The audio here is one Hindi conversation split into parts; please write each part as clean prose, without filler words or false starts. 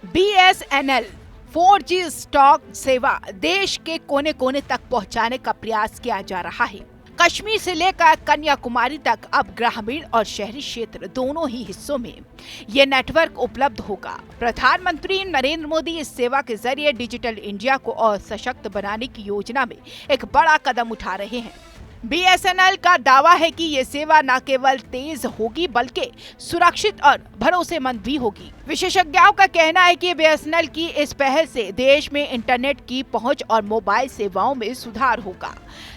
BSNL 4G स्टॉक सेवा देश के कोने कोने तक पहुंचाने का प्रयास किया जा रहा है। कश्मीर से लेकर कन्याकुमारी तक अब ग्रामीण और शहरी क्षेत्र दोनों ही हिस्सों में ये नेटवर्क उपलब्ध होगा। प्रधानमंत्री नरेंद्र मोदी इस सेवा के जरिए डिजिटल इंडिया को और सशक्त बनाने की योजना में एक बड़ा कदम उठा रहे हैं। BSNL का दावा है कि ये सेवा न केवल तेज होगी बल्कि सुरक्षित और भरोसेमंद भी होगी। विशेषज्ञों का कहना है कि BSNL की इस पहल से देश में इंटरनेट की पहुंच और मोबाइल सेवाओं में सुधार होगा।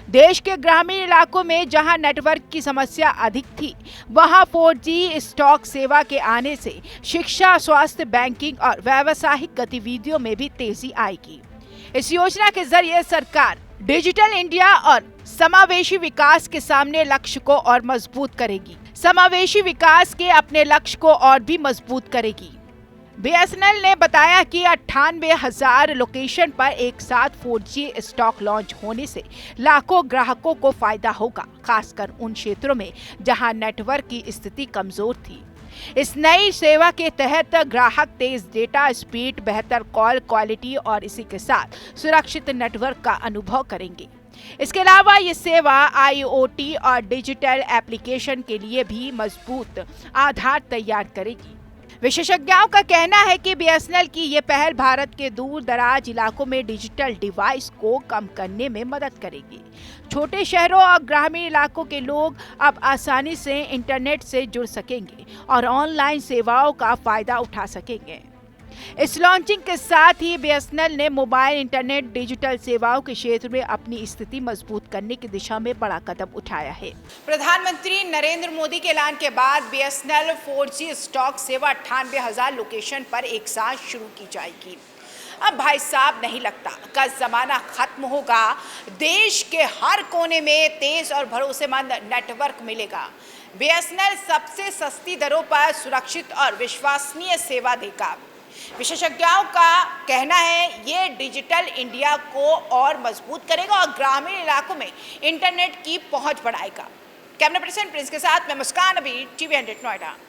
देश के ग्रामीण इलाकों में जहां नेटवर्क की समस्या अधिक थी, वहां 4G स्टॉक सेवा के आने से शिक्षा, स्वास्थ्य, बैंकिंग और व्यावसायिक गतिविधियों में भी तेजी आएगी। इस योजना के जरिए सरकार डिजिटल इंडिया और समावेशी विकास के सामने लक्ष्य को और मजबूत करेगी। समावेशी विकास के अपने लक्ष्य को और भी मजबूत करेगी। BSNL ने बताया कि 98,000 लोकेशन पर एक साथ 4G स्टॉक लॉन्च होने से लाखों ग्राहकों को फायदा होगा, खासकर उन क्षेत्रों में जहां नेटवर्क की स्थिति कमजोर थी। इस नई सेवा के तहत ग्राहक तेज डेटा स्पीड, बेहतर कॉल क्वालिटी और इसी के साथ सुरक्षित नेटवर्क का अनुभव करेंगे। इसके अलावा ये सेवा IoT और डिजिटल एप्लीकेशन के लिए भी मजबूत आधार तैयार करेगी। विशेषज्ञों का कहना है कि BSNL की ये पहल भारत के दूर दराज इलाकों में डिजिटल डिवाइस को कम करने में मदद करेगी। छोटे शहरों और ग्रामीण इलाकों के लोग अब आसानी से इंटरनेट से जुड़ सकेंगे और ऑनलाइन सेवाओं का फायदा उठा सकेंगे। इस लॉन्चिंग के साथ ही BSNL ने मोबाइल इंटरनेट डिजिटल सेवाओं के क्षेत्र में अपनी स्थिति मजबूत करने की दिशा में बड़ा कदम उठाया है। प्रधानमंत्री नरेंद्र मोदी के ऐलान के बाद BSNL 4G स्टॉक सेवा 98,000 लोकेशन पर एक साथ शुरू की जाएगी। अब भाई साहब नहीं लगता का जमाना खत्म होगा। देश के हर कोने में तेज और भरोसेमंद नेटवर्क मिलेगा। BSNL सबसे सस्ती दरों पर सुरक्षित और विश्वसनीय सेवा देगा। विशेषज्ञों का कहना है ये डिजिटल इंडिया को और मजबूत करेगा और ग्रामीण इलाकों में इंटरनेट की पहुंच बढ़ाएगा। कैमरा पर्सन प्रिंस के साथ मैं मुस्कान अभी TV 100 नोएडा।